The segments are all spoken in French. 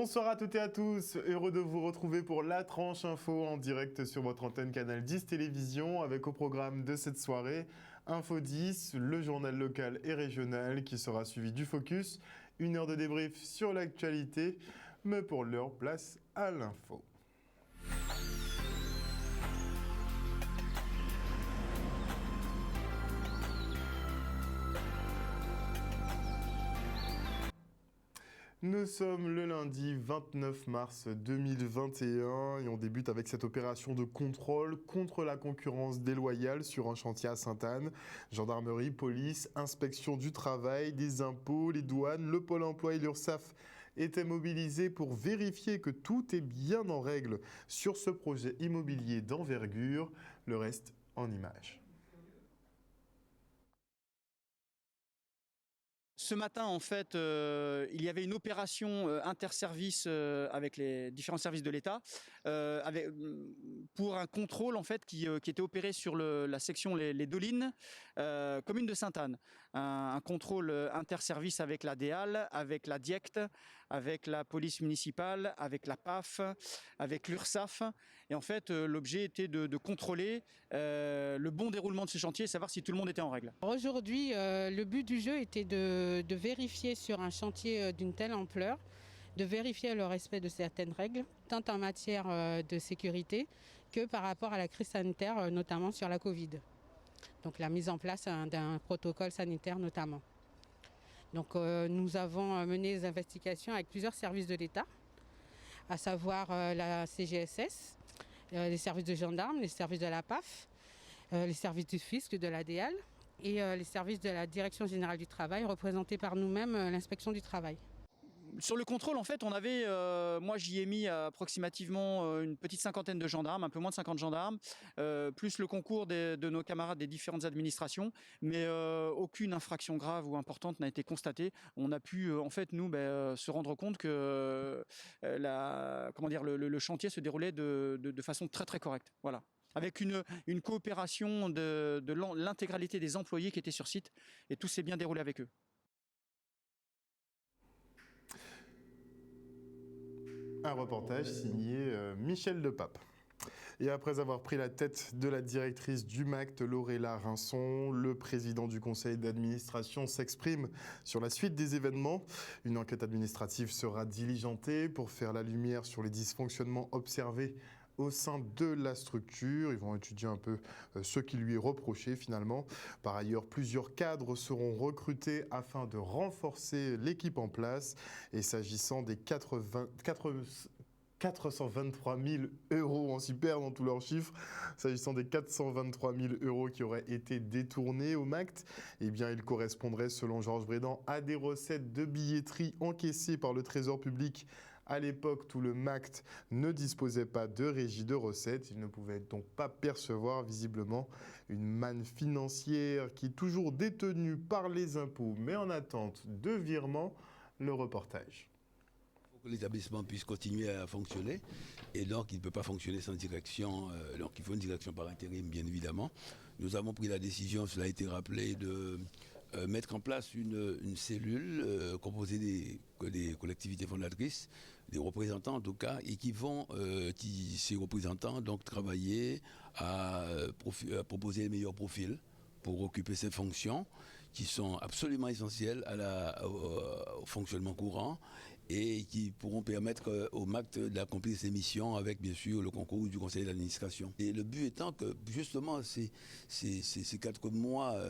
Bonsoir à toutes et à tous, heureux de vous retrouver pour la tranche info en direct sur votre antenne Canal 10 Télévision avec au programme de cette soirée Info 10, le journal local et régional qui sera suivi du focus, une heure de débrief sur l'actualité, mais pour l'heure, place à l'info. Nous sommes le lundi 29 mars 2021 et on débute avec cette opération de contrôle contre la concurrence déloyale sur un chantier à Sainte-Anne. Gendarmerie, police, inspection du travail, des impôts, les douanes, le Pôle emploi et l'URSSAF étaient mobilisés pour vérifier que tout est bien en règle sur ce projet immobilier d'envergure. Le reste en images. Ce matin, en fait, il y avait une opération interservice avec les différents services de l'État pour un contrôle en fait qui était opéré sur la section les Dolines, commune de Sainte-Anne. Un contrôle interservice avec la DEAL, avec la DIECT, avec la police municipale, avec la PAF, avec l'URSSAF. Et en fait, l'objet était de contrôler le bon déroulement de ce chantier et savoir si tout le monde était en règle. Aujourd'hui, le but du jeu était de vérifier sur un chantier d'une telle ampleur, de vérifier le respect de certaines règles, tant en matière de sécurité que par rapport à la crise sanitaire, notamment sur la Covid. Donc la mise en place d'un protocole sanitaire notamment. Donc nous avons mené des investigations avec plusieurs services de l'État, à savoir la CGSS, les services de gendarmes, les services de la PAF, les services du fisc, de la DEAL et les services de la Direction générale du travail, représentés par nous-mêmes, l'inspection du travail. Sur le contrôle, en fait, on avait, moi j'y ai mis approximativement une petite cinquantaine de gendarmes, un peu moins de 50 gendarmes, plus le concours de nos camarades des différentes administrations, mais aucune infraction grave ou importante n'a été constatée. On a pu, en fait, nous, se rendre compte que le chantier se déroulait de façon très très correcte. Voilà. Avec une coopération de l'intégralité des employés qui étaient sur site, et tout s'est bien déroulé avec eux. Un reportage signé Michel Depape. Et après avoir pris la tête de la directrice du MACT, Laurella Rinson, le président du conseil d'administration s'exprime sur la suite des événements. Une enquête administrative sera diligentée pour faire la lumière sur les dysfonctionnements observés au sein de la structure. Ils vont étudier un peu ce qui lui est reproché finalement. Par ailleurs, plusieurs cadres seront recrutés afin de renforcer l'équipe en place. Et s'agissant des 423 000 euros, on s'y perd dans tous leurs chiffres, s'agissant des 423 000 euros qui auraient été détournés au MACT, eh bien, ils correspondraient, selon Georges Brédan, à des recettes de billetterie encaissées par le Trésor public à l'époque où le MACT ne disposait pas de régie de recettes. Il ne pouvait donc pas percevoir visiblement une manne financière qui est toujours détenue par les impôts, mais en attente de virement. Le reportage. Que l'établissement puisse continuer à fonctionner et donc il ne peut pas fonctionner sans direction, donc il faut une direction par intérim bien évidemment. Nous avons pris la décision, cela a été rappelé, de mettre en place une cellule composée des collectivités fondatrices, des représentants en tout cas, et ces représentants donc travailler à proposer les meilleurs profils pour occuper ces fonctions qui sont absolument essentielles au fonctionnement courant et qui pourront permettre au MACT d'accomplir ses missions avec bien sûr le concours du conseil d'administration. Et le but étant que justement ces 4 mois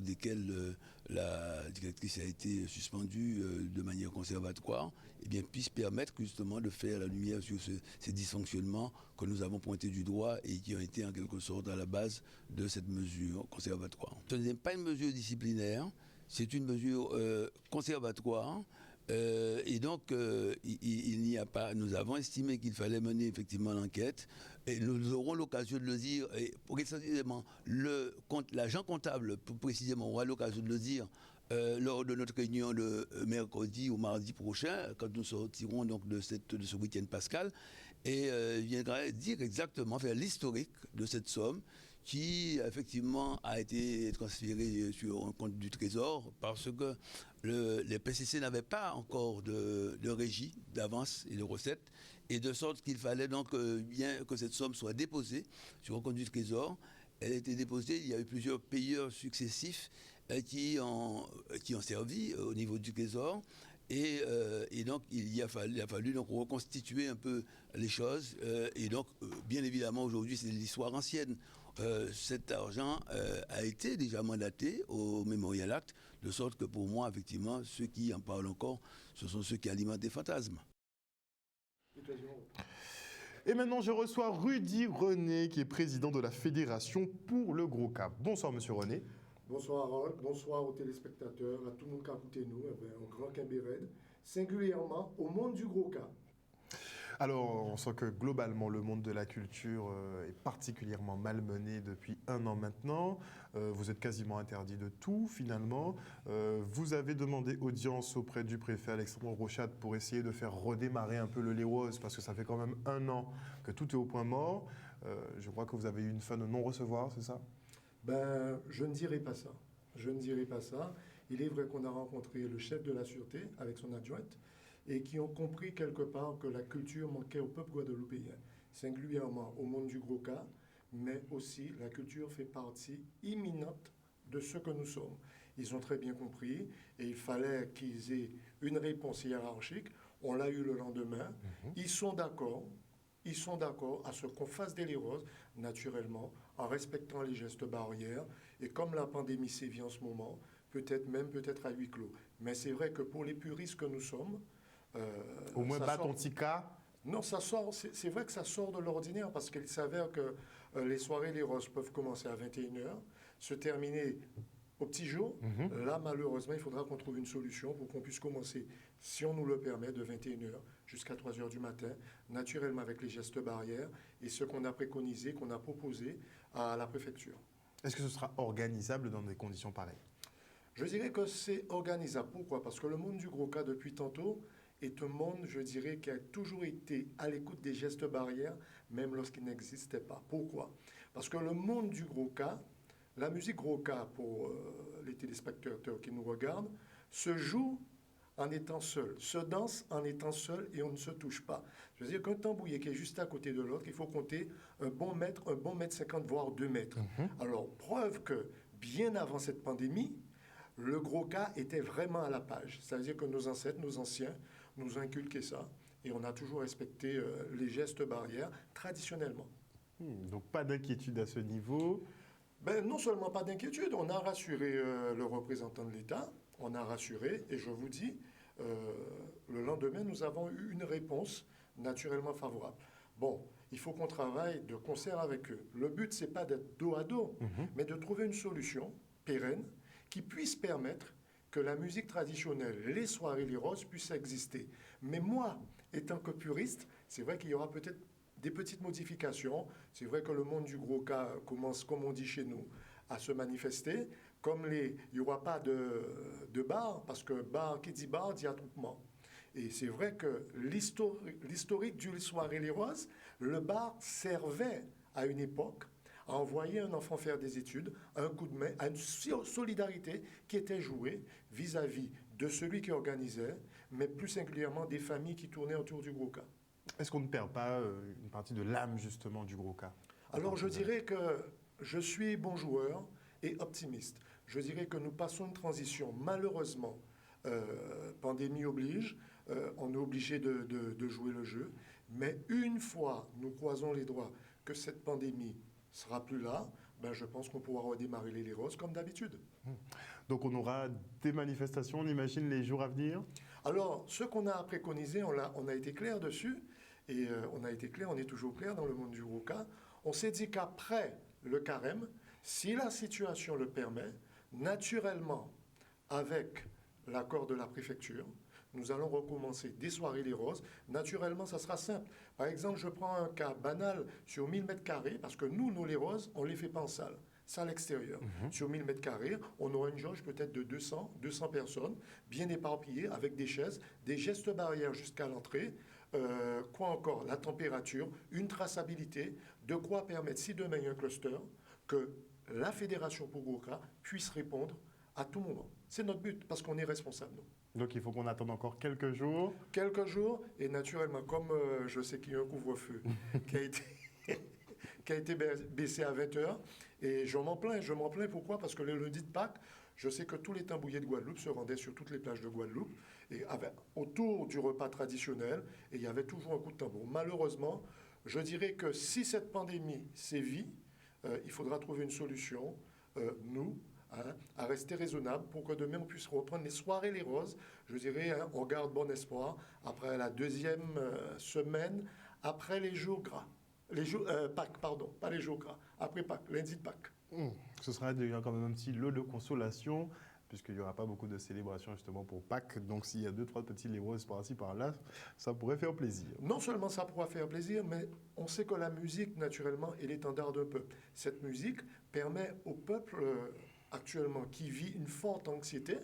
desquels la directrice a été suspendue de manière conservatoire, eh bien, puissent permettre justement de faire la lumière sur ces dysfonctionnements que nous avons pointés du doigt et qui ont été en quelque sorte à la base de cette mesure conservatoire. Ce n'est pas une mesure disciplinaire, c'est une mesure conservatoire. Et donc, il n'y a pas. Nous avons estimé qu'il fallait mener effectivement l'enquête, et nous aurons l'occasion de le dire. Et précisément, l'agent comptable, précisément, aura l'occasion de le dire lors de notre réunion de mercredi ou mardi prochain, quand nous sortirons donc de ce week-end pascal, et viendra dire exactement, faire l'historique de cette somme qui effectivement a été transférée sur un compte du Trésor parce que les PCC n'avaient pas encore de régie, d'avance et de recettes, et de sorte qu'il fallait donc bien que cette somme soit déposée sur un compte du Trésor. Elle a été déposée, il y a eu plusieurs payeurs successifs qui ont servi au niveau du Trésor. Et donc, il a fallu donc reconstituer un peu les choses. Et donc, bien évidemment, aujourd'hui, c'est l'histoire ancienne. Cet argent a été déjà mandaté au Memorial Act, de sorte que pour moi, effectivement, ceux qui en parlent encore, ce sont ceux qui alimentent des fantasmes. Et maintenant, je reçois Rudy René, qui est président de la Fédération pour le Gros Cap. Bonsoir, monsieur René. Bonsoir Harold, bonsoir aux téléspectateurs, à tout le monde qui a écouté nous, au Grand Quimbéred, singulièrement au monde du Gros Cap. Alors, on sent que globalement, le monde de la culture est particulièrement malmené depuis 1 an maintenant. Vous êtes quasiment interdit de tout, finalement. Vous avez demandé audience auprès du préfet Alexandre Rochat pour essayer de faire redémarrer un peu le Léroz, parce que ça fait quand même 1 an que tout est au point mort. Je crois que vous avez eu une fin de non-recevoir, c'est ça ? Ben, je ne dirai pas ça. Je ne dirai pas ça. Il est vrai qu'on a rencontré le chef de la sûreté avec son adjointe et qui ont compris quelque part que la culture manquait au peuple guadeloupéen, singulièrement au monde du Gros Cap, mais aussi la culture fait partie imminente de ce que nous sommes. Ils ont très bien compris et il fallait qu'ils aient une réponse hiérarchique. On l'a eu le lendemain. Ils sont d'accord. Ils sont d'accord à ce qu'on fasse des Léroz, naturellement, en respectant les gestes barrières. Et comme la pandémie sévit en ce moment, peut-être à huis clos. Mais c'est vrai que pour les puristes que nous sommes... au moins battre ton petit cas. Non, ça sort. C'est vrai que ça sort de l'ordinaire parce qu'il s'avère que les soirées Léroz peuvent commencer à 21h, se terminer au petit jour. Là, malheureusement, il faudra qu'on trouve une solution pour qu'on puisse commencer, si on nous le permet, de 21h jusqu'à 3h du matin, naturellement avec les gestes barrières et ce qu'on a préconisé, qu'on a proposé à la préfecture. Est-ce que ce sera organisable dans des conditions pareilles ? Je dirais que c'est organisable. Pourquoi ? Parce que le monde du Gros Cap, depuis tantôt, est un monde, je dirais, qui a toujours été à l'écoute des gestes barrières, même lorsqu'ils n'existaient pas. Pourquoi ? Parce que le monde du Gros Cap, la musique Gros Cap, pour les téléspectateurs qui nous regardent, se joue en étant seul, se danse en étant seul et on ne se touche pas. Je veux dire qu'un tambouiller qui est juste à côté de l'autre, il faut compter un bon mètre 50, voire 2 mètres. Alors, preuve que bien avant cette pandémie, le Gros Cap était vraiment à la page. C'est-à-dire que nos ancêtres, nos anciens, nous ont inculqué ça et on a toujours respecté les gestes barrières traditionnellement. Donc pas d'inquiétude à ce niveau. Ben, non seulement pas d'inquiétude, on a rassuré le représentant de l'État, on a rassuré, et je vous dis, le lendemain, nous avons eu une réponse naturellement favorable. Bon, il faut qu'on travaille de concert avec eux. Le but, c'est pas d'être dos à dos, mais de trouver une solution pérenne qui puisse permettre que la musique traditionnelle, les soirées Léroz puissent exister. Mais moi, étant que puriste, c'est vrai qu'il y aura peut-être des petites modifications. C'est vrai que le monde du Gros Cap commence, comme on dit chez nous, à se manifester. Il n'y aura pas de bar, parce que bar, qui dit bar, dit attroupement. Et c'est vrai que l'historique du soirée Léroz, le bar servait à une époque à envoyer un enfant faire des études, un coup de main, à une solidarité qui était jouée vis-à-vis de celui qui organisait, mais plus singulièrement des familles qui tournaient autour du Gros Cap. Est-ce qu'on ne perd pas une partie de l'âme, justement, du Gros Cap ? Alors, je dirais que je suis bon joueur et optimiste. Je dirais que nous passons une transition, malheureusement, pandémie oblige, on est obligé de jouer le jeu, mais une fois nous croisons les doigts que cette pandémie sera plus là, ben je pense qu'on pourra redémarrer les Léroz comme d'habitude. Donc on aura des manifestations, on imagine, les jours à venir ? Alors, ce qu'on a préconisé, on a été clair dessus, et on a été clair, on est toujours clair dans le monde du Gros Cap. On s'est dit qu'après le carême, si la situation le permet, naturellement, avec l'accord de la préfecture, nous allons recommencer des soirées Léroz. Naturellement, ça sera simple. Par exemple, je prends un cas banal sur 1000 mètres carrés, parce que nous, nos Léroz, on ne les fait pas en salle extérieure. Sur 1000 mètres carrés, on aura une jauge peut-être de 200 personnes, bien éparpillées, avec des chaises, des gestes barrières jusqu'à l'entrée. Quoi encore ? La température, une traçabilité, de quoi permettre, si demain il y a un cluster, que la Fédération pour Gros Cap puisse répondre à tout moment. C'est notre but, parce qu'on est responsable, nous. Donc il faut qu'on attende encore quelques jours. Quelques jours, et naturellement, comme je sais qu'il y a un couvre-feu qui a été baissé à 20 heures, et je m'en plains. Pourquoi? Parce que le lundi de Pâques, je sais que tous les tambouillés de Guadeloupe se rendaient sur toutes les plages de Guadeloupe, et autour du repas traditionnel, et il y avait toujours un coup de tambour. Malheureusement, je dirais que si cette pandémie sévit, il faudra trouver une solution, nous, à rester raisonnable pour que demain on puisse reprendre les soirées les roses. Je dirais, on garde bon espoir après la deuxième semaine, après les jours gras. Pâques, pardon, pas les jours gras, après Pâques, lundi de Pâques. Ce sera quand même un petit lot de consolation, puisqu'il n'y aura pas beaucoup de célébrations justement pour Pâques. Donc s'il y a 2-3 petits les roses par-ci par-là, ça pourrait faire plaisir. Non seulement ça pourra faire plaisir, mais on sait que la musique, naturellement, est l'étendard d'un peuple. Cette musique permet au peuple actuellement qui vit une forte anxiété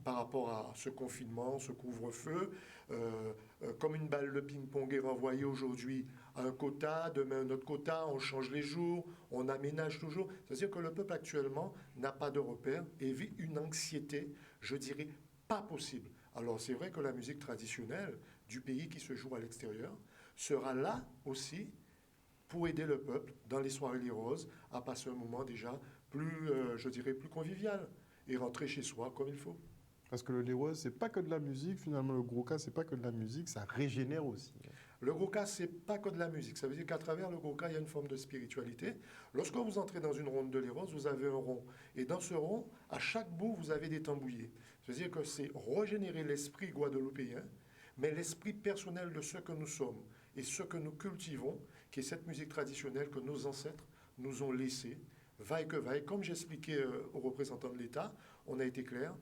par rapport à ce confinement, ce couvre-feu, comme une balle de ping-pong est renvoyée aujourd'hui à un quota, demain un autre quota, on change les jours, on aménage toujours. C'est-à-dire que le peuple actuellement n'a pas de repère et vit une anxiété, je dirais, pas possible. Alors c'est vrai que la musique traditionnelle du pays qui se joue à l'extérieur sera là aussi pour aider le peuple dans les soirées les roses à passer un moment déjà plus, je dirais, plus convivial et rentrer chez soi comme il faut. Parce que le les roses, c'est pas que de la musique, finalement le gros cas, c'est pas que de la musique, ça régénère aussi. Le gros cas, c'est pas que de la musique. Ça veut dire qu'à travers le gros cas, il y a une forme de spiritualité. Lorsque vous entrez dans une ronde de les roses, vous avez un rond. Et dans ce rond, à chaque bout, vous avez des tambouillés. C'est-à-dire que c'est régénérer l'esprit guadeloupéen, mais l'esprit personnel de ce que nous sommes et ce que nous cultivons, qui est cette musique traditionnelle que nos ancêtres nous ont laissée. Vaille que vaille, comme j'expliquais aux représentants de l'État, on a été clair,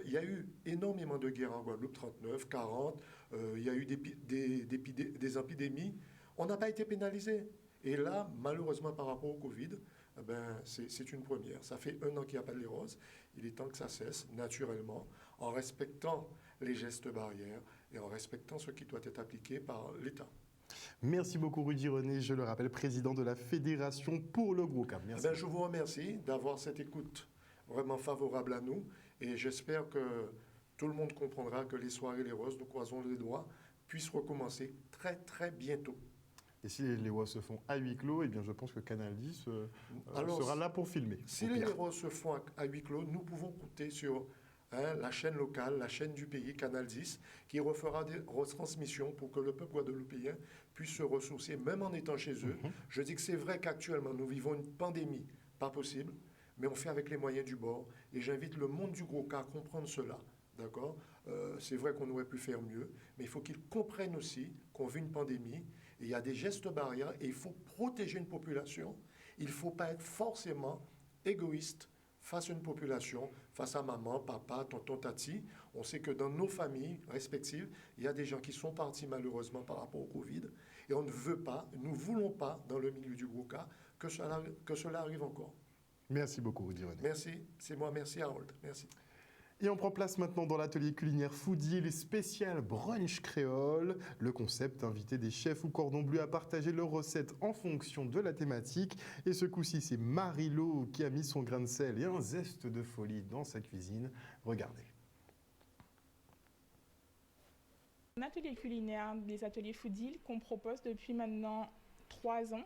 il y a eu énormément de guerres en Guadeloupe, 39, 40, il y a eu des épidémies, on n'a pas été pénalisé. Et là, malheureusement, par rapport au Covid, c'est une première. Ça fait 1 an qu'il n'y a pas de les roses, il est temps que ça cesse, naturellement, en respectant les gestes barrières et en respectant ce qui doit être appliqué par l'État. Merci beaucoup Rudy René, je le rappelle, président de la Fédération pour le Gros Cas. Merci. Je vous remercie d'avoir cette écoute vraiment favorable à nous et j'espère que tout le monde comprendra que les soirées les roses, nous croisons les doigts, puissent recommencer très très bientôt. Et si les roses se font à huis clos, eh bien je pense que Canal 10 sera là pour filmer. Si les roses se font à huis clos, nous pouvons compter sur la chaîne locale, la chaîne du pays, Canal 10, qui refera des retransmissions pour que le peuple guadeloupéen puisse se ressourcer, même en étant chez eux. Je dis que c'est vrai qu'actuellement, nous vivons une pandémie, pas possible, mais on fait avec les moyens du bord. Et j'invite le monde du gros cas à comprendre cela. D'accord ? C'est vrai qu'on aurait pu faire mieux, mais il faut qu'ils comprennent aussi qu'on vit une pandémie, et il y a des gestes barrières, et il faut protéger une population. Il ne faut pas être forcément égoïste face à une population, face à maman, papa, tonton, tati. On sait que dans nos familles respectives, il y a des gens qui sont partis malheureusement par rapport au Covid. Et on ne veut pas, nous ne voulons pas, dans le milieu du gros cas, que cela arrive encore. Merci beaucoup, Rudy René. Merci, c'est moi. Merci, Harold. Merci. Et on prend place maintenant dans l'atelier culinaire Foodie, les spéciales brunch créole. Le concept, inviter des chefs ou cordons bleus à partager leurs recettes en fonction de la thématique. Et ce coup-ci, c'est Marie-Lo qui a mis son grain de sel et un zeste de folie dans sa cuisine. Regardez. Un atelier culinaire, des ateliers Foodie qu'on propose depuis maintenant 3 ans.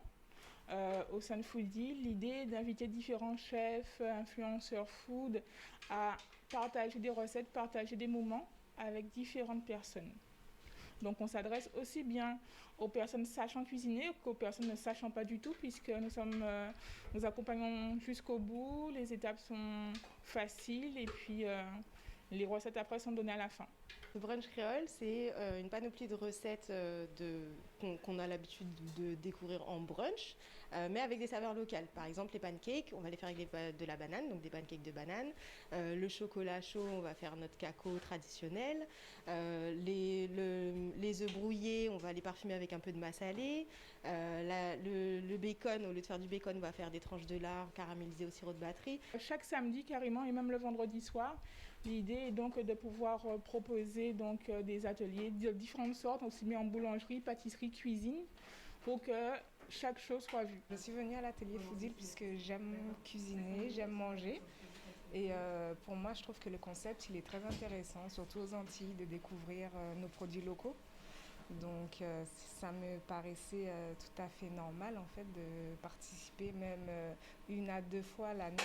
Au sein de Foodie, l'idée est d'inviter différents chefs, influenceurs food à partager des recettes, partager des moments avec différentes personnes. Donc on s'adresse aussi bien aux personnes sachant cuisiner qu'aux personnes ne sachant pas du tout, puisque nous accompagnons jusqu'au bout, les étapes sont faciles et puis les recettes après sont données à la fin. Le brunch créole, c'est une panoplie de recettes qu'on a l'habitude de découvrir en brunch, mais avec des saveurs locales. Par exemple, les pancakes, on va les faire avec de la banane, donc des pancakes de banane. Le chocolat chaud, on va faire notre cacao traditionnel. Les œufs brouillés, on va les parfumer avec un peu de massalé. Le bacon, au lieu de faire du bacon, on va faire des tranches de lard caramélisées au sirop de batterie. Chaque samedi carrément, et même le vendredi soir, l'idée est donc de pouvoir proposer des ateliers de différentes sortes, aussi bien en boulangerie, pâtisserie, cuisine, pour que chaque chose soit vue. Je suis venue à l'atelier Foodie puisque j'aime cuisiner, j'aime manger. Et pour moi, je trouve que le concept, il est très intéressant, surtout aux Antilles, de découvrir nos produits locaux. Donc ça me paraissait tout à fait normal en fait de participer même 1 à 2 fois l'année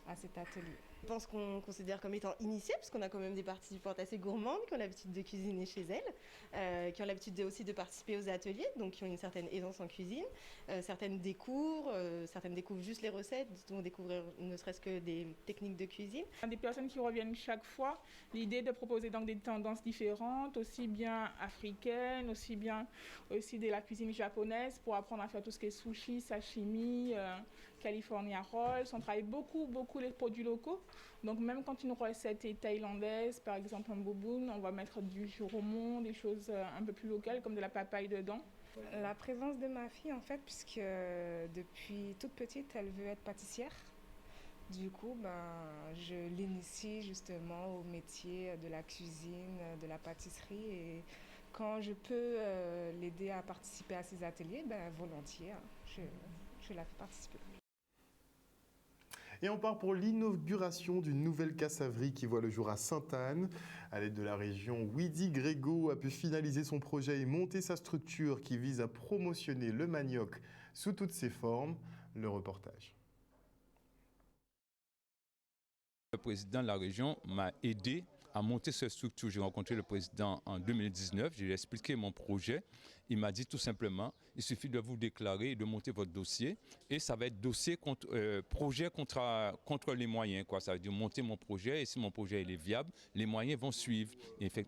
à cet atelier. Je pense qu'on considère comme étant initiés, parce qu'on a quand même des participantes assez gourmandes qui ont l'habitude de cuisiner chez elles, qui ont l'habitude aussi de participer aux ateliers, donc qui ont une certaine aisance en cuisine. Certaines découvrent juste les recettes, vont découvrir ne serait-ce que des techniques de cuisine. Des personnes qui reviennent chaque fois, l'idée de proposer donc des tendances différentes, aussi bien africaines, aussi de la cuisine japonaise, pour apprendre à faire tout ce qui est sushi, sashimi, California Rolls. On travaille beaucoup les produits locaux. Donc même quand une recette est thaïlandaise, par exemple un boboon, on va mettre du juromon, des choses un peu plus locales comme de la papaye dedans. La présence de ma fille en fait, puisque depuis toute petite, elle veut être pâtissière. Du coup, je l'initie justement au métier de la cuisine, de la pâtisserie. Et quand je peux l'aider à participer à ces ateliers, volontiers, je la fais participer. Et on part pour l'inauguration d'une nouvelle cassaverie qui voit le jour à Sainte-Anne. À l'aide de la région, Widi Grégo a pu finaliser son projet et monter sa structure qui vise à promotionner le manioc sous toutes ses formes. Le reportage. Le président de la région m'a aidé à monter cette structure. J'ai rencontré le président en 2019, je lui ai expliqué mon projet. Il m'a dit tout simplement, il suffit de vous déclarer et de monter votre dossier. Et ça va être projet contre les moyens, quoi. Ça veut dire monter mon projet et si mon projet il est viable, les moyens vont suivre.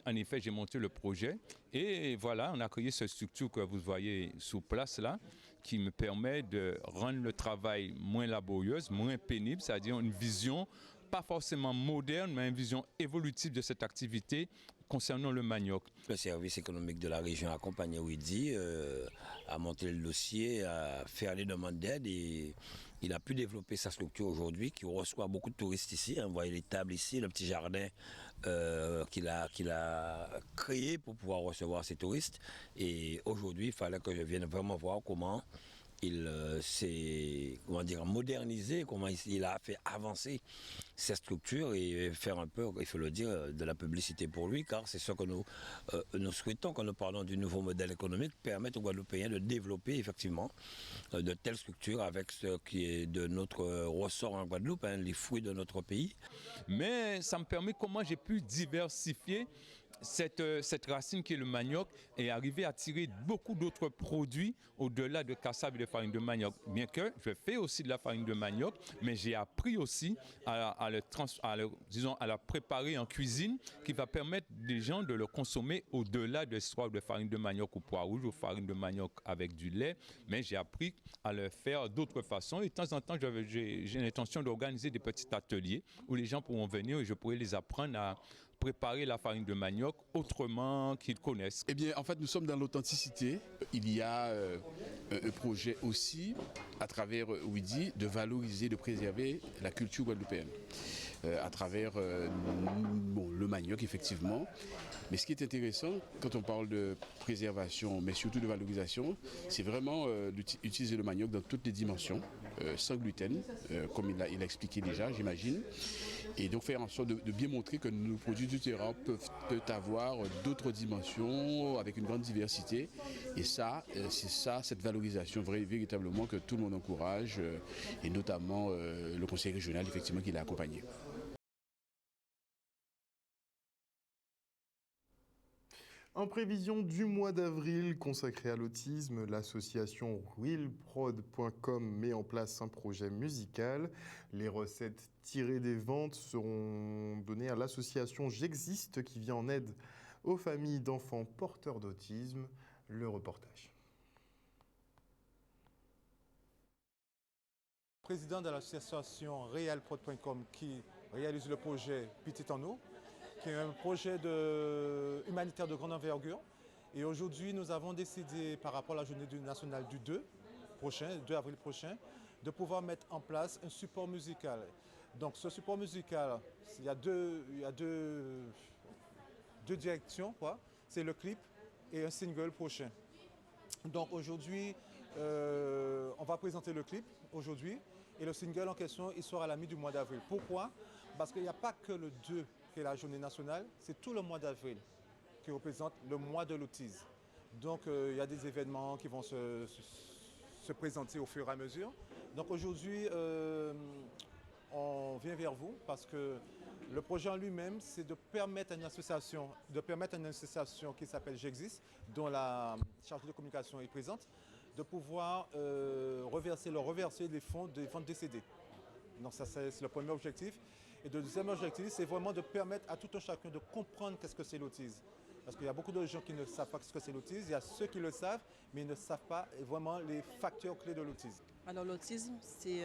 En effet, j'ai monté le projet et voilà, on a créé cette structure que vous voyez sous place là, qui me permet de rendre le travail moins laborieux, moins pénible, c'est-à-dire une vision pas forcément moderne, mais une vision évolutive de cette activité concernant le manioc. Le service économique de la région a accompagné Widi à monter le dossier, à faire les demandes d'aide et il a pu développer sa structure aujourd'hui qui reçoit beaucoup de touristes ici. Vous voyez les tables ici, le petit jardin qu'il a créé pour pouvoir recevoir ces touristes. Et aujourd'hui, il fallait que je vienne vraiment voir comment il s'est modernisé, comment il a fait avancer cette structure et faire un peu, il faut le dire, de la publicité pour lui, car c'est ce que nous souhaitons quand nous parlons du nouveau modèle économique, permettre aux Guadeloupéens de développer effectivement de telles structures avec ce qui est de notre ressort en Guadeloupe, les fruits de notre pays. Mais ça me permet comment j'ai pu diversifier cette racine qui est le manioc et arriver à tirer beaucoup d'autres produits au-delà de cassave et de farine de manioc. Bien que je fais aussi de la farine de manioc, mais j'ai appris aussi à la préparer en cuisine qui va permettre des gens de le consommer au-delà de l'histoire de farine de manioc ou pois rouge ou farine de manioc avec du lait. Mais j'ai appris à le faire d'autres façons et de temps en temps j'ai l'intention d'organiser des petits ateliers où les gens pourront venir et je pourrai les apprendre à préparer la farine de manioc autrement qu'ils connaissent. Eh bien, en fait, nous sommes dans l'authenticité. Il y a un projet aussi, à travers Widi, de valoriser, de préserver la culture guadeloupéenne. À travers le manioc, effectivement. Mais ce qui est intéressant, quand on parle de préservation, mais surtout de valorisation, c'est vraiment d'utiliser le manioc dans toutes les dimensions, sans gluten, comme il a expliqué déjà, j'imagine. Et donc faire en sorte de bien montrer que nos produits du terrain peuvent avoir d'autres dimensions, avec une grande diversité. Et ça, c'est ça, cette valorisation véritablement que tout le monde encourage, et notamment le conseil régional, effectivement, qui l'a accompagné. En prévision du mois d'avril consacré à l'autisme, l'association willprod.com met en place un projet musical. Les recettes tirées des ventes seront données à l'association J'existe qui vient en aide aux familles d'enfants porteurs d'autisme. Le reportage. Président de l'association realprod.com qui réalise le projet Petit en eau, qui est un projet humanitaire de grande envergure. Et aujourd'hui, nous avons décidé, par rapport à la journée nationale du 2 avril prochain, de pouvoir mettre en place un support musical. Donc ce support musical, il y a deux directions, quoi. C'est le clip et un single prochain. Donc aujourd'hui, on va présenter le clip aujourd'hui et le single en question, il sera à la mi du mois d'avril. Pourquoi ? Parce qu'il n'y a pas que le 2 qui est la journée nationale, c'est tout le mois d'avril qui représente le mois de l'autisme. Donc il y a des événements qui vont se présenter au fur et à mesure. Donc aujourd'hui, on vient vers vous parce que le projet en lui-même, c'est de permettre à une association qui s'appelle J'existe, dont la chargée de communication est présente, de pouvoir reverser les fonds des décédés. Donc ça, c'est le premier objectif. Et le deuxième objectif, c'est vraiment de permettre à tout un chacun de comprendre qu'est-ce que c'est l'autisme. Parce qu'il y a beaucoup de gens qui ne savent pas ce que c'est l'autisme. Il y a ceux qui le savent, mais ils ne savent pas vraiment les facteurs clés de l'autisme. Alors l'autisme, c'est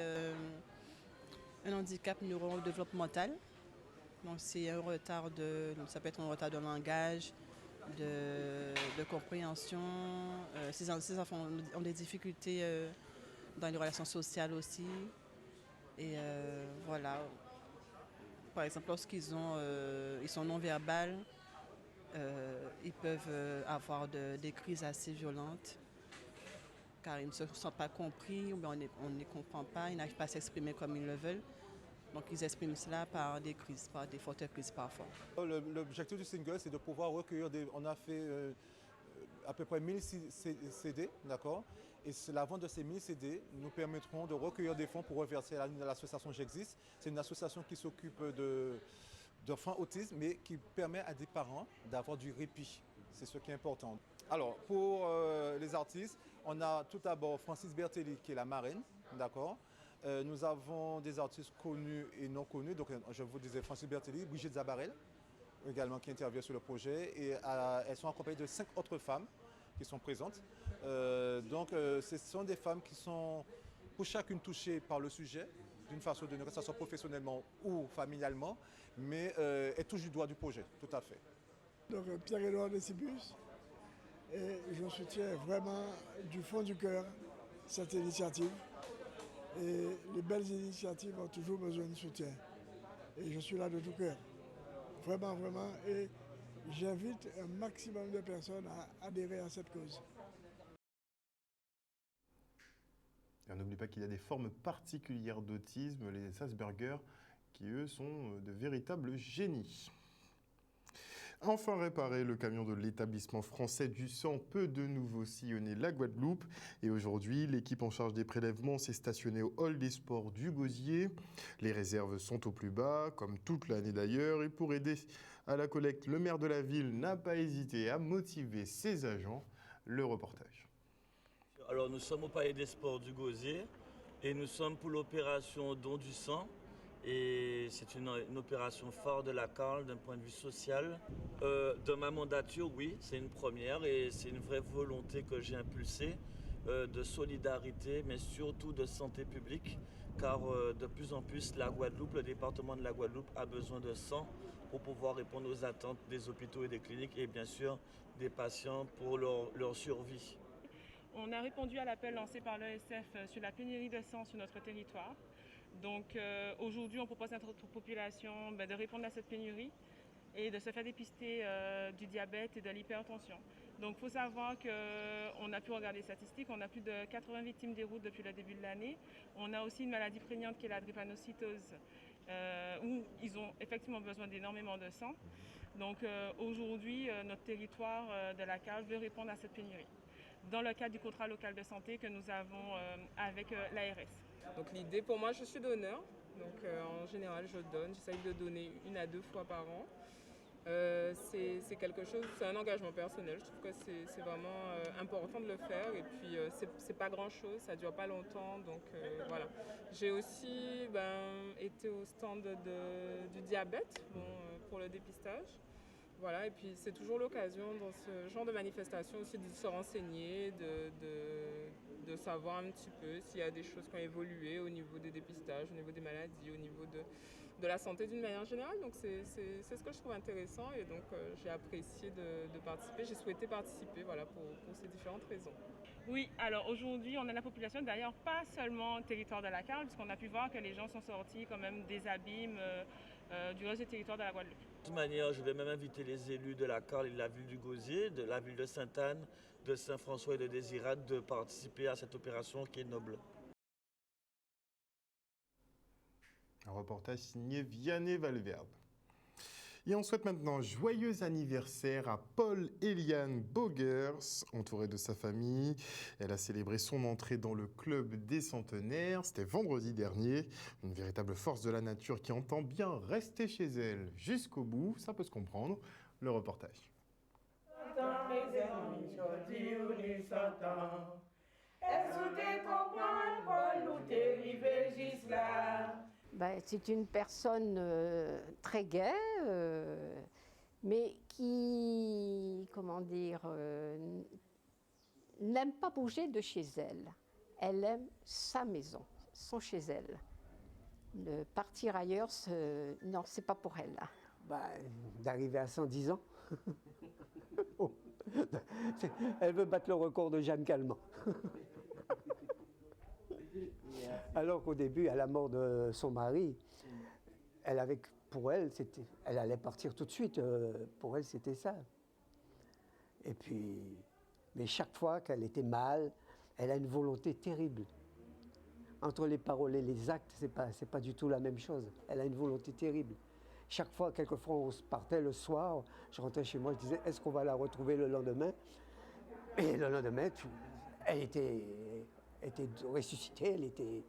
un handicap neurodéveloppemental. Donc c'est un retard ça peut être un retard de langage, de compréhension. Ces enfants ont des difficultés dans les relations sociales aussi. Et voilà. Par exemple, lorsqu'ils sont non-verbales, ils peuvent avoir des crises assez violentes car ils ne se sentent pas compris ou bien on ne les comprend pas, ils n'arrivent pas à s'exprimer comme ils le veulent. Donc ils expriment cela par des crises, par des fortes crises parfois. L'objectif du single, c'est de pouvoir recueillir on a fait à peu près 1000 CD, d'accord? Et la vente de ces 1000 CD nous permettront de recueillir des fonds pour reverser à l'association J'existe. C'est une association qui s'occupe d'enfants autistes, mais qui permet à des parents d'avoir du répit. C'est ce qui est important. Alors, pour les artistes, on a tout d'abord Francis Bertelli, qui est la marraine, d'accord? Nous avons des artistes connus et non connus. Donc, je vous disais Francis Bertelli, Brigitte Zabarel, également qui intervient sur le projet. Et elles sont accompagnées de 5 autres femmes qui sont présentes. Donc, ce sont des femmes qui sont pour chacune touchées par le sujet, d'une façon ou d'une autre, que ce soit professionnellement ou familialement, mais elles touchent du doigt du projet, tout à fait. Donc, Pierre-Édouard Decibus, et je soutiens vraiment du fond du cœur cette initiative. Et les belles initiatives ont toujours besoin de soutien. Et je suis là de tout cœur. Vraiment, vraiment. Et j'invite un maximum de personnes à adhérer à cette cause. Et on n'oublie pas qu'il y a des formes particulières d'autisme, les Asperger, qui eux sont de véritables génies. Enfin réparé, le camion de l'établissement français du sang peut de nouveau sillonner la Guadeloupe. Et aujourd'hui, l'équipe en charge des prélèvements s'est stationnée au hall des sports du Gosier. Les réserves sont au plus bas, comme toute l'année d'ailleurs. Et pour aider à la collecte, le maire de la ville n'a pas hésité à motiver ses agents. Le reportage. Alors nous sommes au palais des sports du Gosier et nous sommes pour l'opération don du sang. Et c'est une opération phare de la CARL d'un point de vue social. Dans ma mandature, oui, c'est une première et c'est une vraie volonté que j'ai impulsée de solidarité, mais surtout de santé publique, car de plus en plus la Guadeloupe, le département de la Guadeloupe a besoin de sang pour pouvoir répondre aux attentes des hôpitaux et des cliniques et bien sûr des patients pour leur survie. On a répondu à l'appel lancé par l'ESF sur la pénurie de sang sur notre territoire. Donc aujourd'hui, on propose à notre population de répondre à cette pénurie et de se faire dépister du diabète et de l'hypertension. Donc il faut savoir qu'on a pu regarder les statistiques, on a plus de 80 victimes des routes depuis le début de l'année. On a aussi une maladie prégnante qui est la drépanocytose, où ils ont effectivement besoin d'énormément de sang. Donc aujourd'hui, notre territoire de la CARL veut répondre à cette pénurie, dans le cadre du contrat local de santé que nous avons avec l'ARS. Donc l'idée pour moi, je suis donneur, donc en général je donne, j'essaye de donner 1 à 2 fois par an. C'est quelque chose, c'est un engagement personnel, je trouve que c'est vraiment important de le faire et puis c'est pas grand chose, ça dure pas longtemps, donc voilà. J'ai aussi été au stand du diabète pour le dépistage. Voilà, et puis c'est toujours l'occasion dans ce genre de manifestation aussi de se renseigner, de savoir un petit peu s'il y a des choses qui ont évolué au niveau des dépistages, au niveau des maladies, au niveau de la santé d'une manière générale. Donc c'est ce que je trouve intéressant et donc j'ai apprécié de participer, j'ai souhaité participer voilà, pour ces différentes raisons. Oui, alors aujourd'hui on a la population d'ailleurs pas seulement au territoire de la CARL, puisqu'on a pu voir que les gens sont sortis quand même des abîmes du reste du territoire de la Guadeloupe. De toute manière, je vais même inviter les élus de la CARL et de la ville du Gosier, de la ville de Sainte-Anne, de Saint-François et de Désirade de participer à cette opération qui est noble. Un reportage signé Vianney Valverde. Et on souhaite maintenant joyeux anniversaire à Paul Eliane Bogers, entouré de sa famille. Elle a célébré son entrée dans le club des centenaires. C'était vendredi dernier. Une véritable force de la nature qui entend bien rester chez elle jusqu'au bout. Ça peut se comprendre. Le reportage. C'est une personne très gaie, mais qui, n'aime pas bouger de chez elle. Elle aime sa maison, son chez elle. Partir ailleurs, non, c'est pas pour elle. D'arriver à 110 ans. Elle veut battre le record de Jeanne Calment. Alors qu'au début, à la mort de son mari, pour elle, elle allait partir tout de suite. Pour elle, c'était ça. Et puis, mais chaque fois qu'elle était mal, elle a une volonté terrible. Entre les paroles et les actes, c'est pas du tout la même chose. Elle a une volonté terrible. Chaque fois, quelquefois, on se partait le soir, je rentrais chez moi, je disais, est-ce qu'on va la retrouver le lendemain? Et le lendemain, elle était ressuscitée, elle était...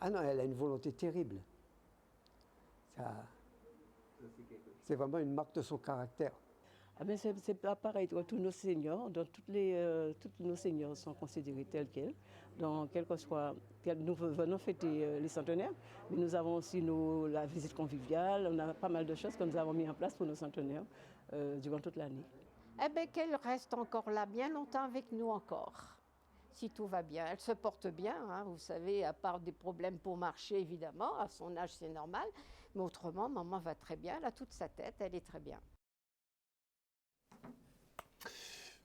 Ah non, elle a une volonté terrible. C'est vraiment une marque de son caractère. C'est pas pareil, tous nos seniors, tous nos seniors sont considérés tels quels. Donc, quel que soit, nous venons fêter les centenaires, mais nous avons aussi la visite conviviale, on a pas mal de choses que nous avons mis en place pour nos centenaires durant toute l'année. Qu'elle reste encore là bien longtemps avec nous encore. Si tout va bien. Elle se porte bien, hein, vous savez, à part des problèmes pour marcher, évidemment. À son âge, c'est normal. Mais autrement, maman va très bien. Elle a toute sa tête, elle est très bien.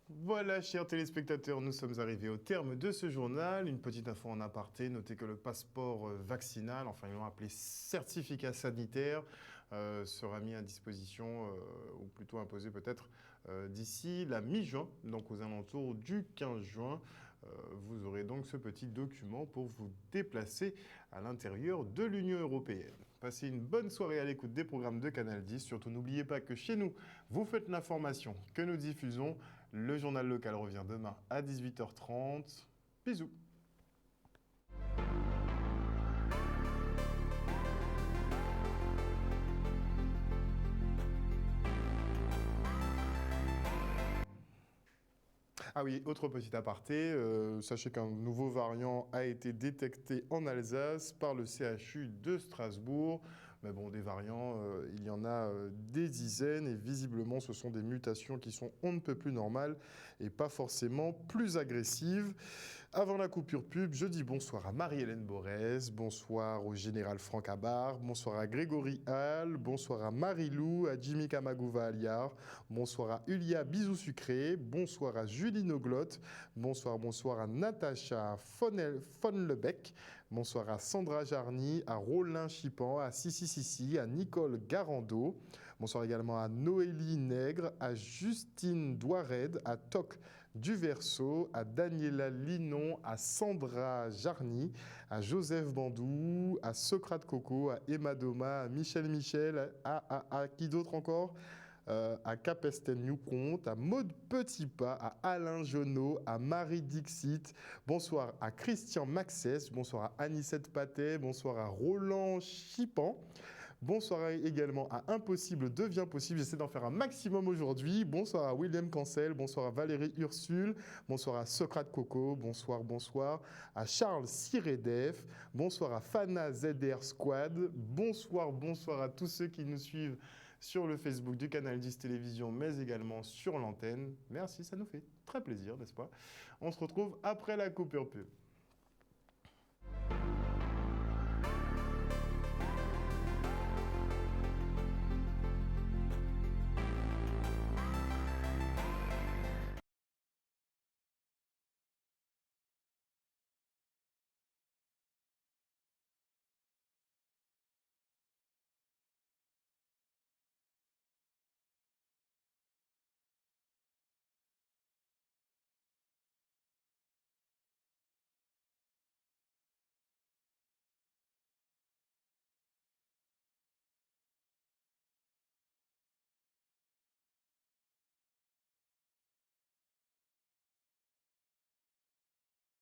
Voilà, chers téléspectateurs, nous sommes arrivés au terme de ce journal. Une petite info en aparté. Notez que le passeport vaccinal, enfin ils l'ont appelé certificat sanitaire, sera mis à disposition, ou plutôt imposé peut-être d'ici la mi-juin, donc aux alentours du 15 juin. Vous aurez donc ce petit document pour vous déplacer à l'intérieur de l'Union européenne. Passez une bonne soirée à l'écoute des programmes de Canal 10. Surtout, n'oubliez pas que chez nous, vous faites l'information que nous diffusons. Le journal local revient demain à 18h30. Bisous. Ah oui, autre petit aparté, sachez qu'un nouveau variant a été détecté en Alsace par le CHU de Strasbourg. Mais bon, des variants, il y en a des dizaines et visiblement ce sont des mutations qui sont on ne peut plus normales et pas forcément plus agressives. Avant la coupure pub, je dis bonsoir à Marie-Hélène Borès, bonsoir au général Franck Abar, bonsoir à Grégory Hall, bonsoir à Marie-Lou, à Jimmy Kamagouva-Aliar, bonsoir à Ulia Bisou Sucré, bonsoir à Julie Noglotte, bonsoir à Natacha Fonlebec, bonsoir à Sandra Jarny, à Rollin Chipan, à Sissi, à Nicole Garando, bonsoir également à Noélie Nègre, à Justine Douared, à Toc du Verseau, à Daniela Linon, à Sandra Jarny, à Joseph Bandou, à Socrate Coco, à Emma Doma, à Michel, à qui d'autre encore, à Capesten Newcomte, à Maude Petitpas, à Alain Jonot, à Marie Dixit, bonsoir à Christian Maxès, bonsoir à Anicette Patet, bonsoir à Roland Chipan. Bonsoir également à Impossible devient possible. J'essaie d'en faire un maximum aujourd'hui. Bonsoir à William Cancel. Bonsoir à Valérie Ursule. Bonsoir à Socrate Coco. Bonsoir à Charles Siredef. Bonsoir à Fana ZR Squad. Bonsoir à tous ceux qui nous suivent sur le Facebook du Canal 10 Télévision, mais également sur l'antenne. Merci, ça nous fait très plaisir, n'est-ce pas? On se retrouve après la coupure pub.